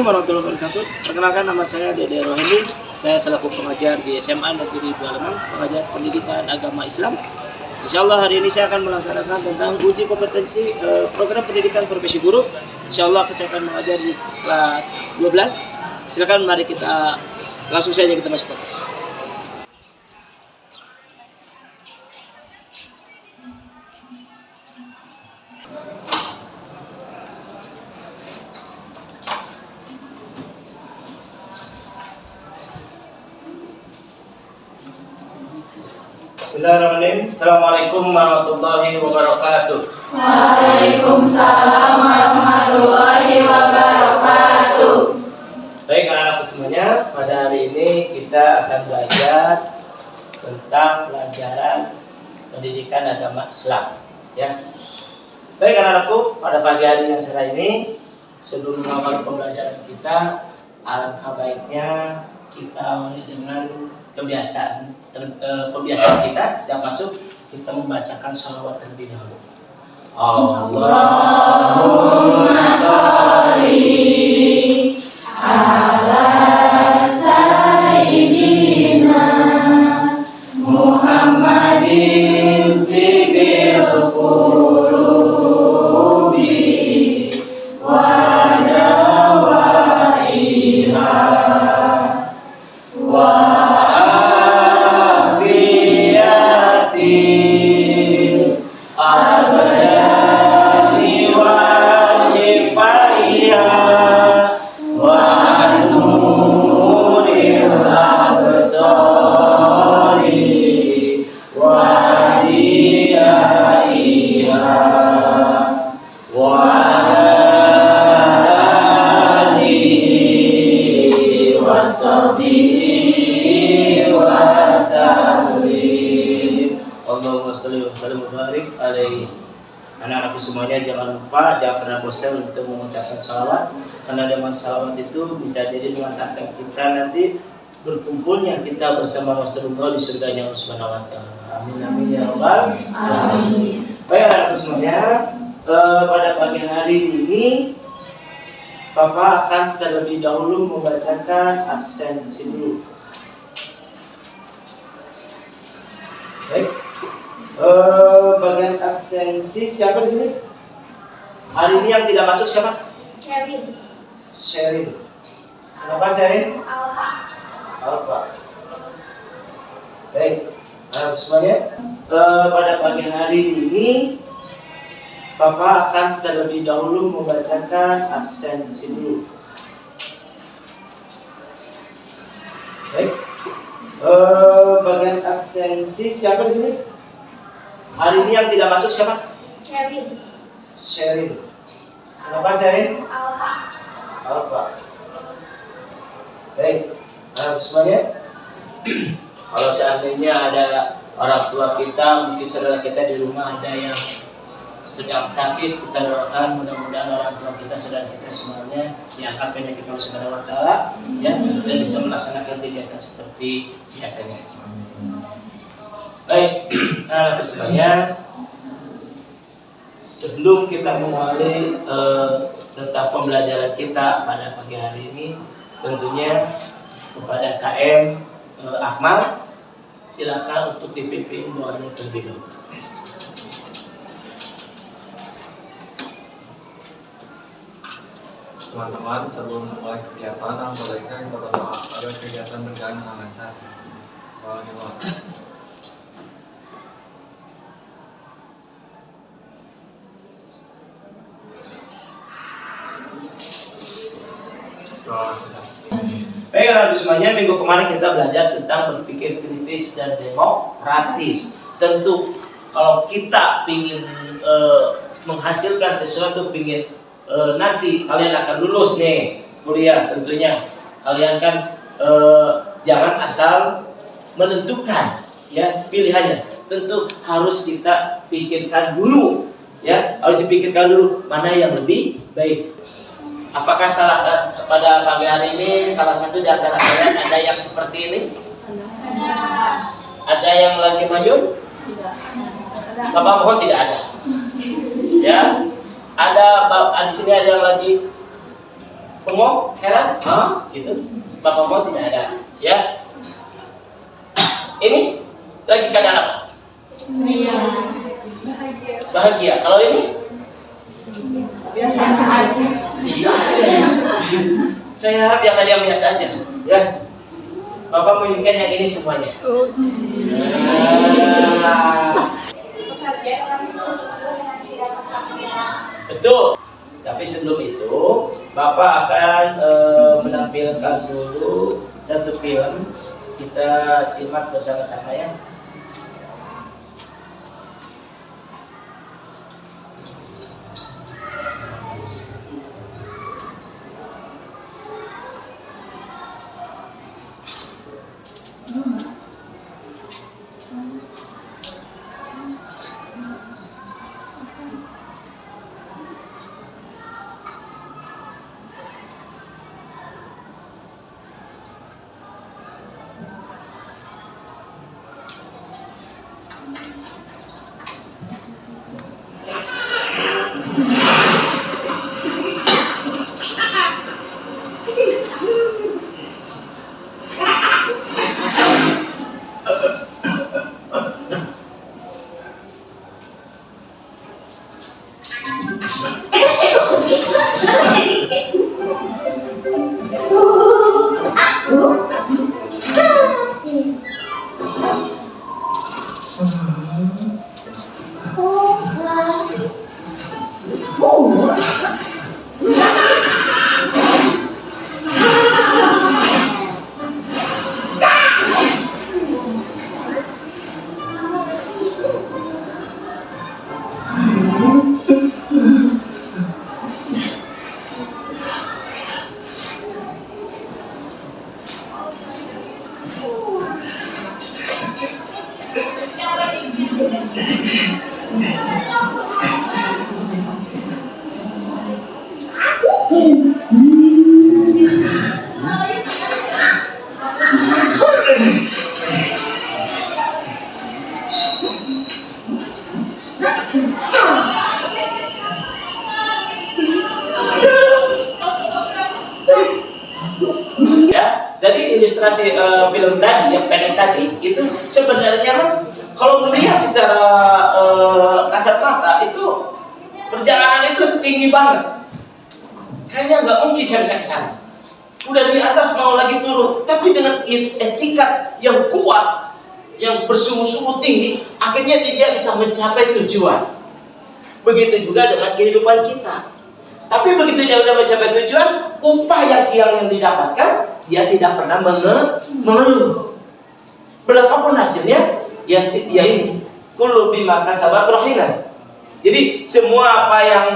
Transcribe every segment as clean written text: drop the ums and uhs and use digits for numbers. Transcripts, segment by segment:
warahmatullahi wabarakatuh. Perkenalkan, nama saya Dede Rohendi. Saya selaku pengajar di SMA Negeri Balengang, pengajar pendidikan agama Islam. Insya Allah hari ini saya akan melaksanakan tentang uji kompetensi program pendidikan profesi guru. Insya Allah saya akan mengajar di kelas 12. Silakan, mari kita langsung saja kita masuk ke kelas. Bismillahirrahmanirrahim. Assalamualaikum warahmatullahi wabarakatuh. Waalaikumsalam warahmatullahi wabarakatuh. Baik anak-anakku semuanya, pada hari ini kita akan belajar tentang pelajaran pendidikan agama Islam. Ya. Baik anak-anakku, pada pagi hari yang cerah ini, sebelum mengawali pembelajaran kita, alangkah baiknya kita awali dengan kebiasaan kita setiap masuk kita membacakan sholawat terlebih dahulu. Allahumma sholli ala sayyidina Muhammadin tibil qulubi wa dawaiha wa Anak-anakku semuanya, jangan lupa, jangan pernah bosan untuk mengucapkan sholawat, karena dengan sholawat itu bisa jadi mengantarkan kita nanti berkumpulnya kita bersama Rasulullah di surganya Allah Subhanahu wa Ta'ala. Amin amin ya rabbal alamin. Baik anak-anakku semuanya, pada pagi hari ini Papa akan terlebih dahulu membacakan absensi dulu. Baik. Bagian absensi siapa di sini? Hari ini yang tidak masuk siapa? Sherin. Kenapa Sherin? Alfa. Baik, semuanya. Pada pagi hari ini Papa akan terlebih dahulu membacakan absensi dulu. Baik. Bagian absensi siapa di sini? Hari ini yang tidak masuk siapa? Sherin. Kenapa Sherin? Alfa. Baik, semuanya. Kalau seandainya ada orang tua kita, mungkin saudara kita di rumah ada yang sedang sakit, kita doakan mudah-mudahan orang tua kita, saudara kita semuanya diangkat penyakit Allah Subhanahu wa Ta'ala, ya, dan bisa melaksanakan kegiatan seperti biasanya. Baik, anak semuanya, sebelum kita memulai tentang pembelajaran kita pada pagi hari ini, tentunya kepada KM Akmal, silakan untuk dipimpin doanya terlebih dahulu. Teman-teman, sebelum mulai kegiatan, bolehkah kita berdoa agar kegiatan berjalan dengan lancar. Baik anak semuanya, minggu kemarin kita belajar tentang berpikir kritis dan demokratis. Tentu kalau kita ingin menghasilkan sesuatu, ingin nanti kalian akan lulus nih kuliah, tentunya kalian kan jangan asal menentukan ya pilihannya. Tentu harus kita pikirkan dulu, ya, harus dipikirkan dulu mana yang lebih baik. Apakah pada pagi hari ini salah satu di antara kalian ada yang seperti ini? Ada yang lagi maju? Tidak. Bapak mohon tidak ada. Ya, ada di sini ada yang lagi Bengong, heran, gitu. Bapak mau tidak ada, ya. Ini lagi keadaan apa? Bahagia. Kalau ini? Biasa aja. Biasa aja. Saya harap yang ada yang biasa aja, ya. Bapak menginginkan yang ini semuanya. Betul. Tapi sebelum itu, Bapak akan menampilkan dulu satu film. Kita simak bersama-sama ya. Ya, dari ilustrasi film tadi yang pendek tadi itu sebenarnya kan kalau melihat secara kasat mata itu perjalanan itu tinggi banget. Kayaknya nggak mungkin saya bisa kesana. Udah di atas mau lagi turun, tapi dengan etikat yang kuat, yang bersungguh-sungguh tinggi, akhirnya dia bisa mencapai tujuan. Begitu juga dengan kehidupan kita. Tapi begitu dia udah mencapai tujuan, upah yang didapatkan, dia tidak pernah mengeluh. Berapapun hasilnya, ya ini. Kullu bima kasabat rahina. Jadi semua apa yang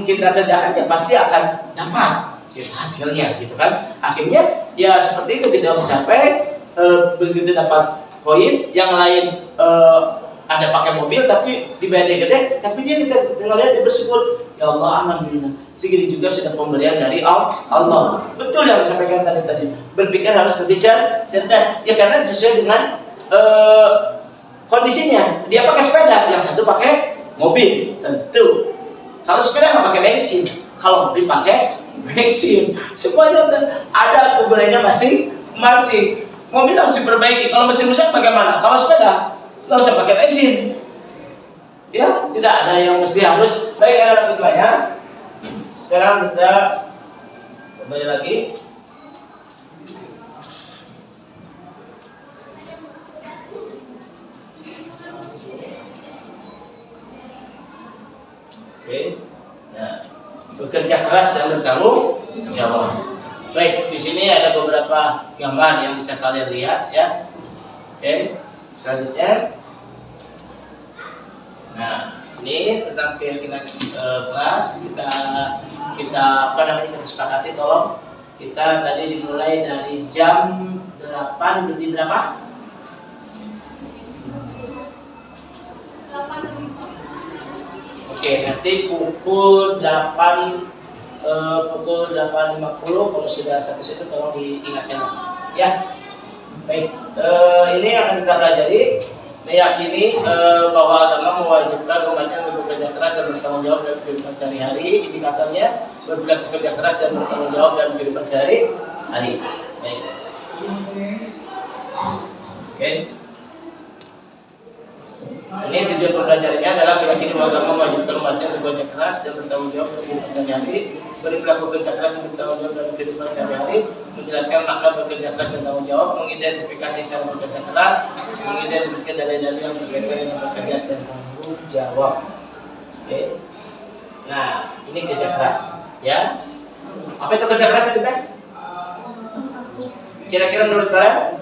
kita kerjakan ya pasti akan dapat hasilnya, gitu kan? Akhirnya ya seperti itu kita mencapai, begitu dapat koin, yang lain ada pakai mobil tapi dibayarnya gede, tapi dia kita lihat dia bersyukur, ya Allah alhamdulillah segini juga sudah pemberian dari Allah. Betul yang disampaikan tadi, berpikir harus lebih cerdas ya, karena sesuai dengan kondisinya. Dia pakai sepeda, yang satu pakai mobil, tentu kalau sepeda nggak pakai bensin, kalau mobil pakai bensin. Semuanya ada kegunaannya masing-masing. Mobil harus diperbaiki, kalau mesin rusak bagaimana? Kalau sepeda nggak usah pakai bensin, ya tidak ada yang mesti harus. Baik anak-anak semuanya, sekarang kita kembali lagi. Oke, nah, bekerja keras dan bertanggung jawab. Baik, di sini ada beberapa gambar yang bisa kalian lihat ya. Oke, selanjutnya. Nah, ini tentang keyakinan kelas kita apa namanya, kita sepakati, tolong kita tadi dimulai dari jam 8 berarti berapa? 8. Oke, nanti pukul 8.50 kalau sudah sampai situ tolong diingatkan ya. Baik, ini akan kita pelajari meyakini bahwa agama mewajibkan umatnya untuk bekerja keras dan bertanggung jawab dalam kehidupan sehari-hari. Indikatornya berperilaku kerja keras dan bertanggung jawab dalam kehidupan sehari-hari. Baik. Oke. Ini tujuan pembelajarannya adalah meyakini bahwa agama mewajibkan umatnya untuk bekerja keras dan bertanggung jawab dalam kehidupan sehari-hari, berperilaku kerja keras dan bertanggung jawab dalam kehidupan sehari-hari, menjelaskan makna bekerja keras dan tanggung jawab, mengidentifikasi cara bekerja keras, mengidentifikasi dalil-dalil yang berkaitan dengan bekerja keras dan tanggung jawab. Oke. Nah, ini kerja keras, ya. Apa itu kerja keras tadi teh? Kira-kira menurut kalian?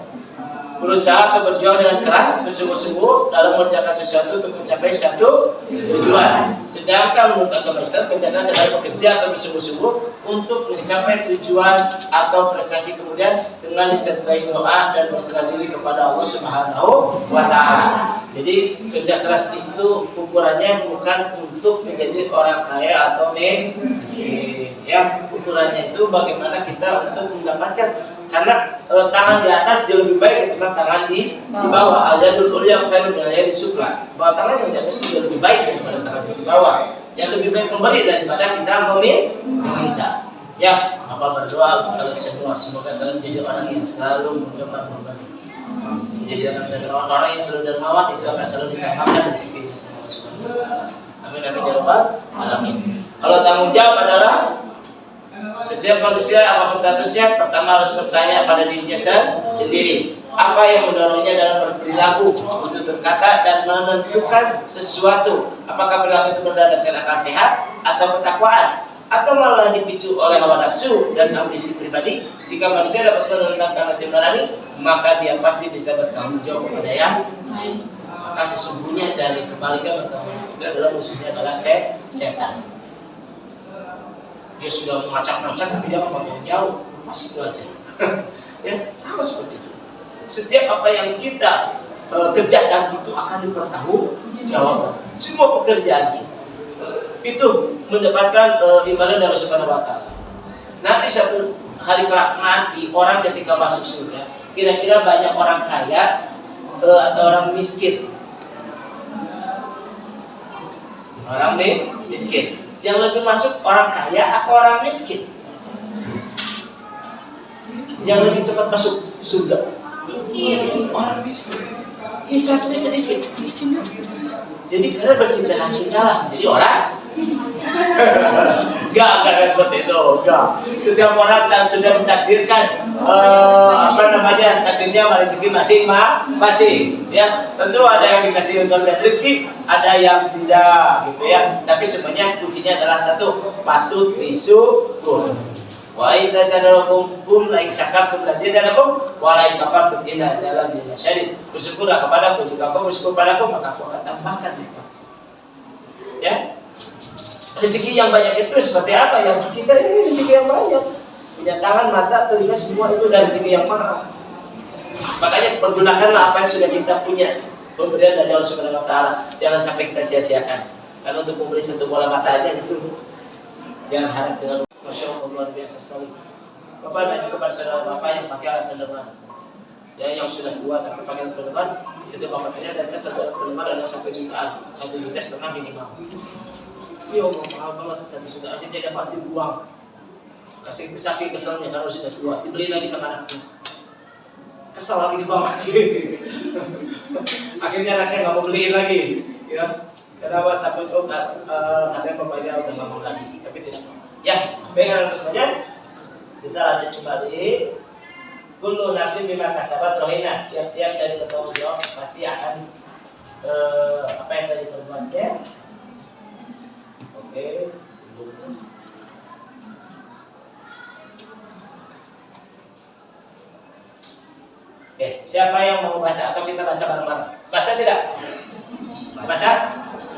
Berusaha atau berjuang dengan keras, bersungguh-sungguh dalam mengerjakan sesuatu untuk mencapai satu tujuan. Sedangkan menurut agama Islam, kerja keras adalah bekerja atau bersungguh-sungguh untuk mencapai tujuan atau prestasi, kemudian dengan disertai doa dan berserah diri kepada Allah Subhanahu wa Ta'ala. Jadi kerja keras itu ukurannya bukan untuk menjadi orang kaya atau miskin, ya. Ukurannya itu bagaimana kita untuk mendapatkan, karena tangan di atas jauh lebih baik ketimbang tangan di bawah. Al-yadul ulya khairun min al-yadi sufla. Bahwa tangan yang di atas itu jauh lebih baik daripada tangan yang di bawah. Yang lebih baik memberi daripada kita meminta. Ya, apa berdoa kalau semua, semoga kalian menjadi orang yang selalu menggemar memberi. Menjadi orang yang selalu dermawan, itu akan selalu ditambahkan rezekinya sama Allah Subhanahu wa Ta'ala. Amin amin ya rabbal alamin. Kalau tanggung jawab adalah setiap manusia apapun statusnya, pertama harus bertanya pada dirinya sendiri, apa yang mendorongnya dalam berperilaku untuk berkata dan menentukan sesuatu. Apakah perilaku itu berdasarkan akal sehat atau ketakwaan, atau malah dipicu oleh hawa nafsu dan ambisi pribadi. Jika manusia dapat menentangkan hati nurani, maka dia pasti bisa bertanggung jawab kepada yang lain. Maka sesungguhnya dari kebalikan bertanggung jawab itu adalah musuhnya adalah setan. Dia sudah mengacak-ngacak tapi dia nggak jauh, pasti itu aja. Ya, sama seperti itu. Setiap apa yang kita kerjakan itu akan dipertanggungjawabkan. Semua pekerjaan kita itu mendapatkan imbalan dari Subhanahu wa Ta'ala. Nanti satu hari kelak nanti orang ketika masuk surga, kira-kira banyak orang kaya atau orang miskin? Orang miskin. Yang lebih masuk orang kaya atau orang miskin? Yang lebih cepat masuk surga? Orang miskin. Hisabnya sedikit. Jadi karena bercinta-cintalah jadi orang. Enggak seperti itu. Enggak. Setiap orang sudah ditakdirkan takdirnya rezeki masing-masing. Ya, tentu ada yang dikasih banyak rezeki, ada yang tidak, gitu ya. Tapi sebenarnya kuncinya adalah satu, patut disyukur. Wa idza tadarakum la in syakartum la zidanakum wa la in kafartum inna adzaba lasyadid. Bersyukurlah kepadaku, jika kamu bersyukur padaku maka aku akan tambahkan nikmat. Ya. Rezeki yang banyak itu seperti apa? Yang kita ini rezeki yang banyak. Punya tangan, mata, telinga, semua itu dari rezeki yang mahal. Makanya pergunakanlah apa yang sudah kita punya, pemberian dari Allah Subhanahu wa Ta'ala. Jangan sampai kita sia-siakan. Karena untuk membeli satu bola mata aja itu jangan harap dengan Masya Allah, luar biasa sekali. Bapak nanya kepada saudara bapak yang pakai alat pendengar, ya, yang sudah tua tapi pakai alat pendengar, itu bapak tanya dan satu alat pendengar adalah sampai jutaan, 1,5 juta minimal. Ya Allah, mahal banget, 1 juta aja dia pasti buang. Kasih saking keselnya kalau sudah tua, dibeli lagi sama anaknya. Kesel lagi dibawa lagi. Akhirnya anaknya nggak mau beliin lagi, ya. Kenapa? Takut katanya bapaknya udah nggak mau lagi, tapi tidak mau. Ya, baik anak semuanya. Kita lanjut kembali. Kullu nafsin bima kasabat rahina. Tiap-tiap dari bertanggung jawab pasti akan apa yang tadi perbuatnya. Oke, sebelumnya. Oke, siapa yang mau baca atau kita baca bareng-bareng? Baca tidak? Baca?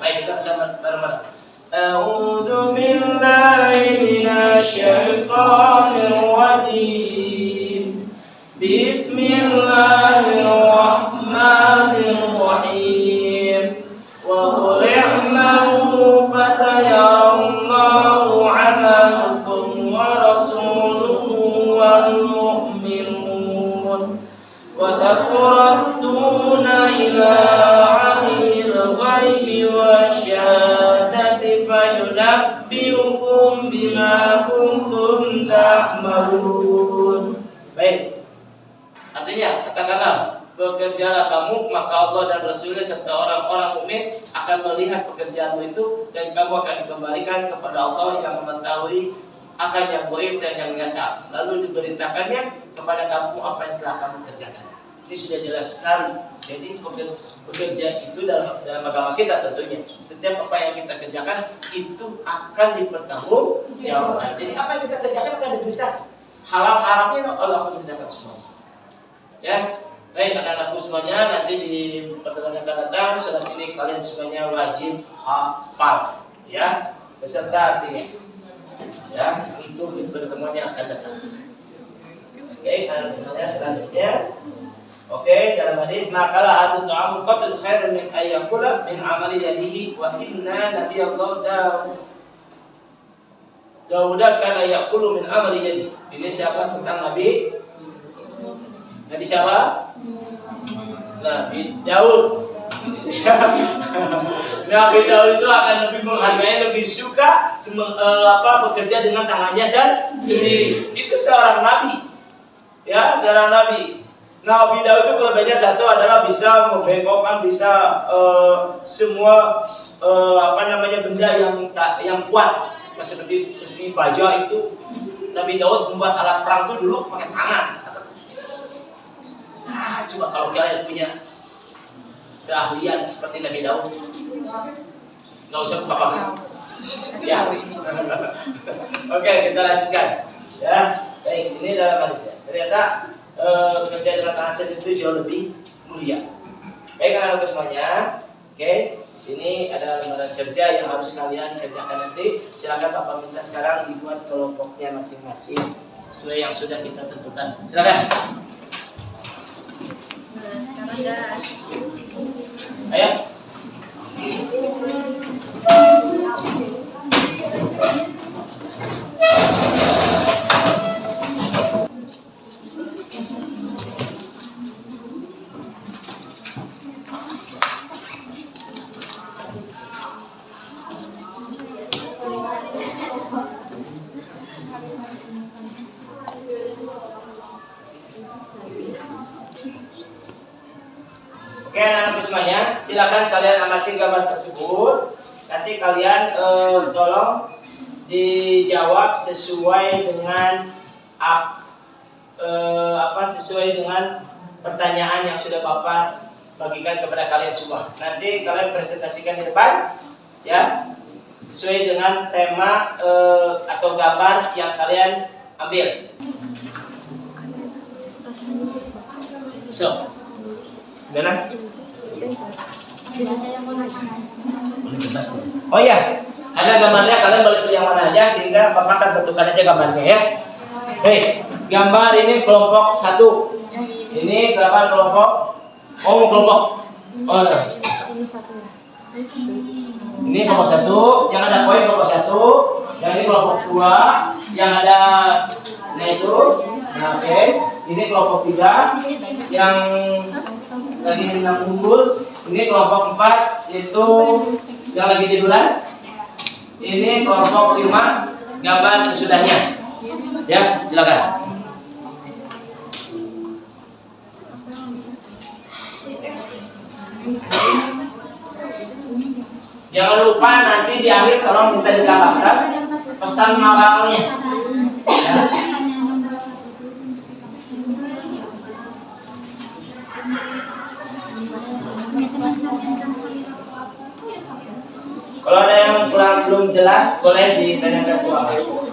Baik, kita baca bareng-bareng. A'udzu billahi minasyaitonir rajim. Bismillahirrahmanirrahim. Wa qul i'malu fasayarallahu 'amalakum wa rasuluhu wal mu'minun. Wa saturadduna ila 'alimil ghaibi wasyahadati fayunabbiukum bima kuntum ta'malun. Baik. Artinya, katakanlah, bekerjalah kamu, maka Allah dan Rasulnya serta orang-orang mukmin akan melihat pekerjaanmu itu, dan kamu akan dikembalikan kepada Allah yang mengetahui akan yang gaib dan yang nyata. Lalu diberitakannya kepada kamu apa yang telah kamu kerjakan. Ini sudah jelas sekali. Jadi bekerja itu dalam agama kita tentunya, setiap apa yang kita kerjakan itu akan dipertanggungjawabkan. Jadi apa yang kita kerjakan akan diberitakan. Halal haramnya Allah akan beritakan semua. Ya, baik anak-anakku semuanya, nanti di pertemuan yang akan datang surat ini kalian semuanya wajib hafal, ya, beserta artinya, ya, untuk di pertemuan yang akan datang. Oke, anak-anaknya selanjutnya. Oke, dalam hadis makalah atu ta'amu qatul khairun min ayyakula min amali yadihi wa inna nabiyallahu Dawud kana yaqulu min amali yadihi. Ini siapa tentang Nabi? Nabi siapa? Nabi Daud. Nabi Daud itu akan lebih menghargai, lebih suka bekerja dengan tangannya sendiri. Itu seorang nabi. Ya, seorang nabi. Nabi Daud itu kelebihannya satu adalah bisa membengkokkan, bisa semua benda yang kuat. Seperti baja itu, Nabi Daud membuat alat perang itu dulu pakai tangan. Coba kalau kalian punya keahlian seperti Nabi Daud, nggak usah buka pabrik. Ya. Oke, kita lanjutkan. Ya, baik. Ini dalam hadisnya. Ternyata kerja dengan tangan sendiri itu jauh lebih mulia. Baik, anak-anak semuanya. Oke, di sini ada lembaran kerja yang harus kalian kerjakan nanti. Silakan Bapak minta sekarang dibuat kelompoknya masing-masing sesuai yang sudah kita tentukan. Silakan. Ayo. Oke, anak-anak semuanya, silakan kalian amati gambar tersebut. Nanti kalian tolong dijawab sesuai dengan sesuai dengan pertanyaan yang sudah Bapak bagikan kepada kalian semua. Nanti kalian presentasikan di depan, ya, sesuai dengan tema atau gambar yang kalian ambil. So, gimana? Oh iya, ada gambarnya, kalian boleh pilih yang mana aja sehingga Bapak akan tentukan aja gambarnya, ya. Baik, gambar ini kelompok 1. Ini gambar kelompok kelompok. Oh ya. Ini satu ya. Ini kelompok 1, yang ada koin kelompok 1, yang ini kelompok 2, yang ada itu. Nah, oke. Ini kelompok 3 yang lagi menang unggul. Ini kelompok 4 itu yang lagi tiduran. Ini kelompok 5 gambar sesudahnya. Ya, silakan. Jangan lupa nanti di akhir kalau minta ditambahkan pesan moralnya. Ya. Kalau ada yang belum jelas, boleh ditanyakan ke Bapak.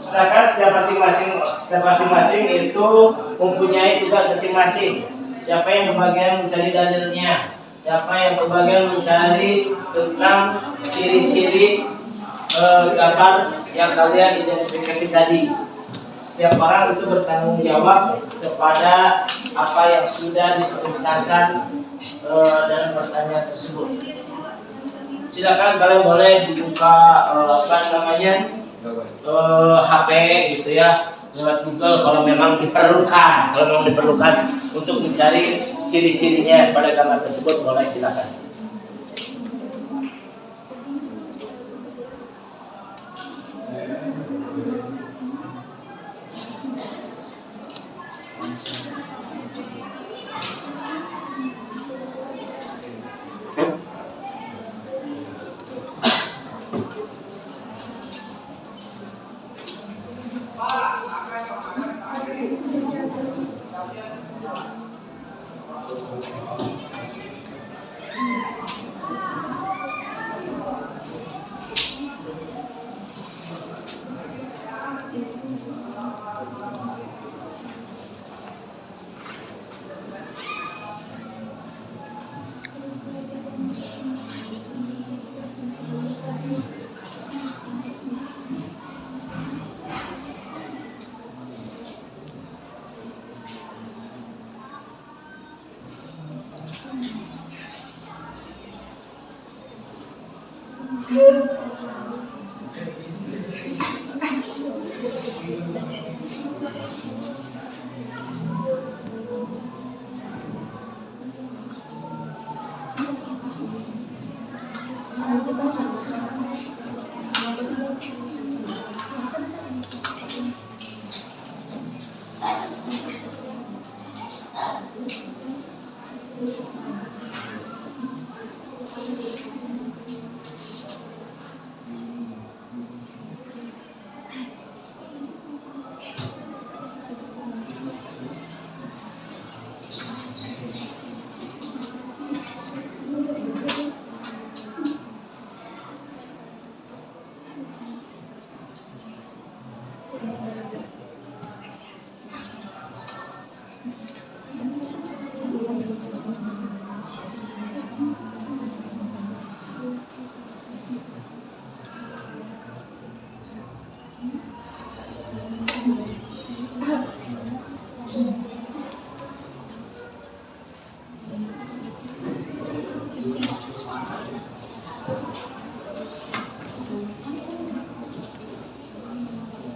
Misalkan setiap masing-masing itu mempunyai tugas masing-masing. Siapa yang kebagian mencari dalilnya, siapa yang kebagian mencari tentang ciri-ciri gambar yang kalian identifikasi tadi. Setiap orang itu bertanggung jawab kepada apa yang sudah diperintahkan dalam pertanyaan tersebut. Silakan kalian boleh dibuka HP gitu ya, lewat Google kalau memang diperlukan untuk mencari ciri-cirinya pada gambar tersebut, boleh silakan.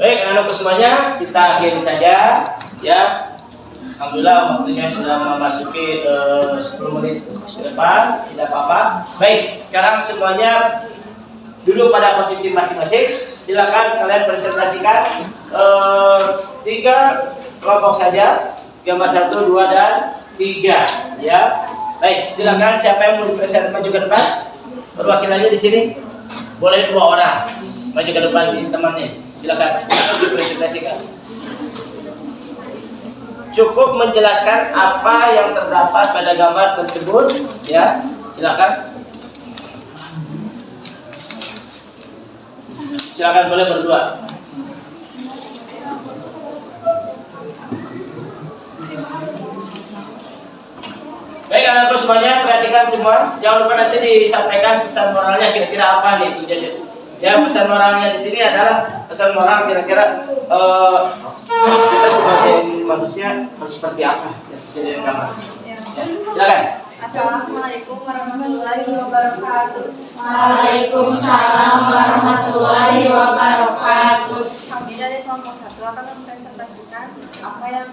Baik, anak-anakku semuanya, kita akhiri saja ya. Alhamdulillah waktunya sudah memasuki 10 menit ke depan, tidak apa-apa. Baik, sekarang semuanya duduk pada posisi masing-masing. Silakan kalian presentasikan 3 kelompok saja, gambar 1, 2, dan 3 ya. Baik, silakan siapa yang mau dipresentasikan maju ke depan? Perwakilannya di sini. Boleh 2 orang maju ke depan di temannya. Silakan dipresentasikan. Cukup menjelaskan apa yang terdapat pada gambar tersebut ya. Silakan. Silakan boleh berdua. Baik anak-anakku semuanya, perhatikan semua. Jangan lupa nanti disampaikan pesan moralnya kira-kira apa gitu. Jadi ya, pesan moralnya di sini adalah pesan moral kira-kira kita sebagai manusia harus seperti apa ya, sesuai dengan gambar. Ya, silakan. Assalamualaikum warahmatullahi wabarakatuh. Waalaikumsalam warahmatullahi wabarakatuh. Kami dari kelompok 1 akan mempresentasikan apa yang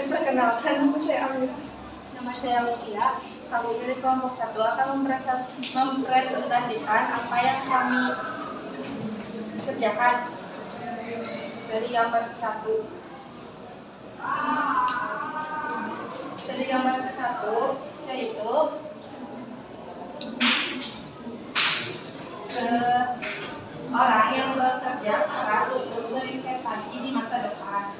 perkenalkan, nama saya Amir. Nama saya Lutia. Kami dari kelompok 1 akan mempresentasikan apa yang kami kerjakan dari gambar 1. Dari gambar 1 yaitu orang yang bekerja keras untuk berinvestasi di masa depan.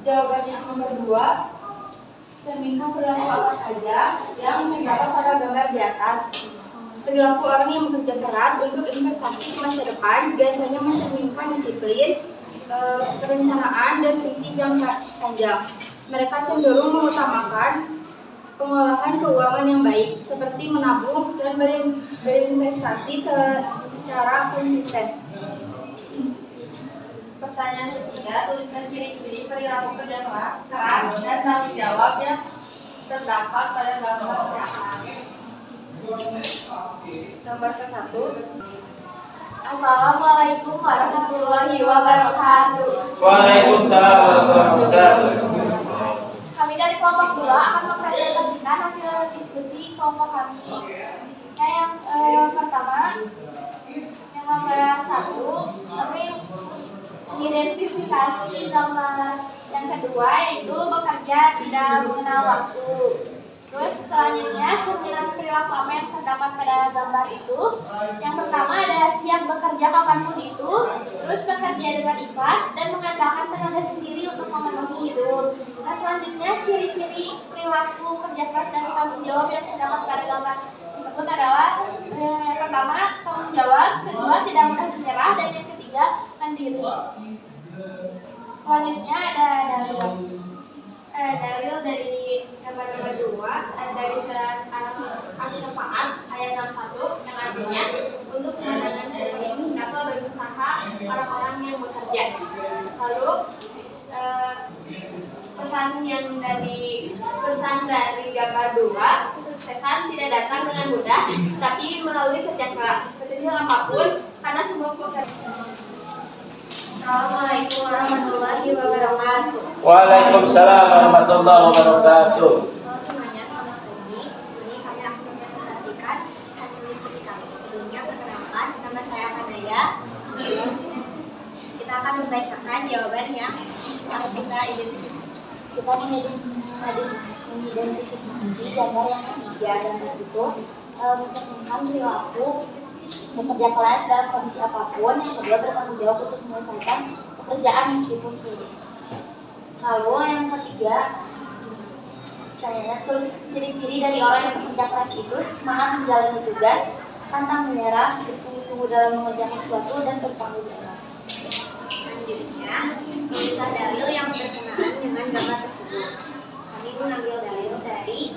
Jawaban yang nomor 2, cerminkan perilaku apa saja yang terdapat pada gambar di atas. Perilaku orang yang bekerja keras untuk investasi di masa depan biasanya mencerminkan disiplin, perencanaan, dan visi jangka panjang. Mereka cenderung mengutamakan pengolahan keuangan yang baik, seperti menabung dan berinvestasi secara konsisten. Pertanyaan ketiga, tuliskan ciri-ciri perilaku kerja keras dan tanggung jawab yang terdapat pada gambar di atas. Gambar ke-1. Assalamualaikum warahmatullahi wabarakatuh. Waalaikumsalam warahmatullahi wabarakatuh. Kami dari kelompok 2 akan mempresentasikan hasil diskusi kelompok kami. Yang pertama, yang nomor 1, kami mengidentifikasi gambar. Yang kedua yaitu bekerja tidak mengenal waktu. Terus selanjutnya cerminan perilaku apa yang terdapat pada gambar itu. Yang pertama ada siap bekerja kapanpun itu, terus bekerja dengan ikhlas dan mengandalkan tenaga sendiri untuk memenuhi hidup. Nah, selanjutnya ciri-ciri perilaku kerja keras dan tanggung jawab yang terdapat pada gambar tersebut adalah yang pertama tanggung jawab, kedua tidak mudah menyerah, dan yang ketiga mandiri. Selanjutnya ada dalil dari gambar nomor 2 dari surat Asy-Syafa'at ayat 61 yang artinya untuk pemandangan seperti ini hendaklah berusaha orang-orang yang bekerja. Lalu pesan dari gambar 2, kesuksesan tidak datang dengan mudah, tapi melalui kerja keras sekecil apapun, karena semua pekerjaan. Assalamualaikum warahmatullahi wabarakatuh. Waalaikumsalam warahmatullahi wabarakatuh. Halo semuanya, selamat pagi. Di sini kami akan mempresentasikan hasil diskusi kami. Sebelumnya perkenalkan, nama saya Kanaya. Kita akan membacakan jawaban yang kita identifikasi. Kita mengidentifikasi gambar yang ketiga, gambar itu mencerminkan perilaku bekerja keras dalam kondisi apapun. Yang kedua bertanggung jawab untuk menyelesaikan pekerjaan meskipun sulit. Lalu yang ketiga, terus ciri-ciri dari orang yang bekerja keras itu semangat menjalani tugas, pantang menyerah, bersungguh-sungguh dalam mengerjakan sesuatu, dan bertanggung jawab. Selanjutnya, tulislah dalil yang berkenaan dengan gambar tersebut. Kami mengambil dalil dari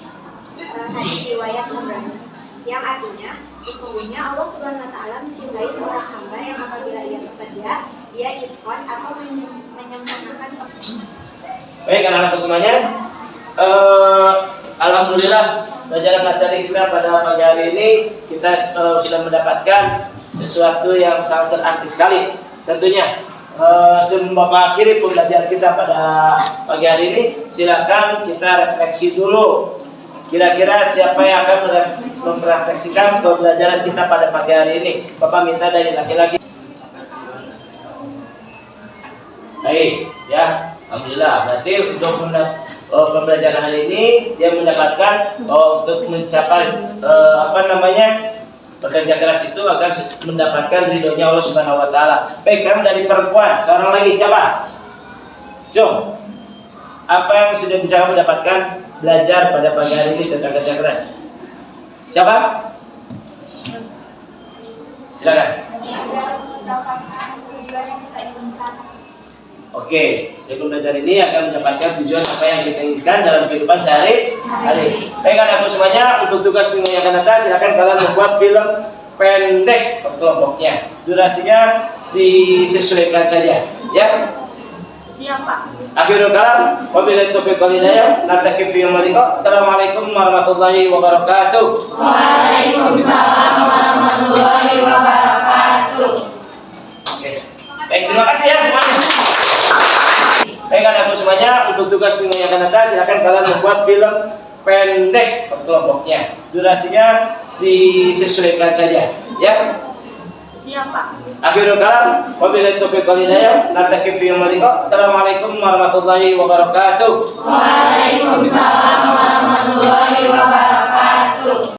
hadis riwayat Ibrahim yang artinya, sesungguhnya Allah Subhanahu wa Ta'ala mencintai seorang hamba yang apabila ia bekerja, dia ikhwan atau menyempurnakan. Baik anak-anakku semuanya, alhamdulillah pelajaran materi kita pada pagi hari ini kita sudah mendapatkan sesuatu yang sangat berarti sekali. Tentunya mengakhiri pembelajaran kita pada pagi hari ini, silakan kita refleksi dulu. Kira-kira siapa yang akan merefleksikan pembelajaran kita pada pagi hari ini? Bapak minta dari laki-laki. Baik, ya, alhamdulillah. Berarti untuk pembelajaran hari ini dia mendapatkan untuk mencapai bekerja keras itu agar mendapatkan ridhonya Allah Subhanahu wa Ta'ala. Baik, sekarang dari perempuan, seorang lagi siapa? Jom. Apa yang sudah bisa kamu dapatkan belajar pada pagi hari ini tentang kerja keras? Siapa? Silakan. Oke, dari belajar ini akan mendapatkan tujuan apa yang kita inginkan dalam kehidupan sehari-hari. Baik anak-anakku semuanya, untuk tugas minggu yang akan datang silakan kalian membuat film pendek per kelompoknya. Durasinya disesuaikan saja, ya. Siap, Pak. Akhirul kalam, wabillahi taufiq wal hidayah. Natakifu yaumil liqa. Assalamualaikum warahmatullahi wabarakatuh. Waalaikumsalam warahmatullahi wabarakatuh. Oke. Baik, terima kasih ya semuanya. Baik anak-anakku semuanya, untuk tugas minggu yang akan datang silakan kalian membuat film pendek per kelompoknya. Durasinya disesuaikan saja, ya. Siap, Pak. Akhirul kalam, wabillahi taufiq wal hidayah. Natakifu yaumil liqa. Assalamualaikum warahmatullahi wabarakatuh. Waalaikumsalam warahmatullahi wabarakatuh.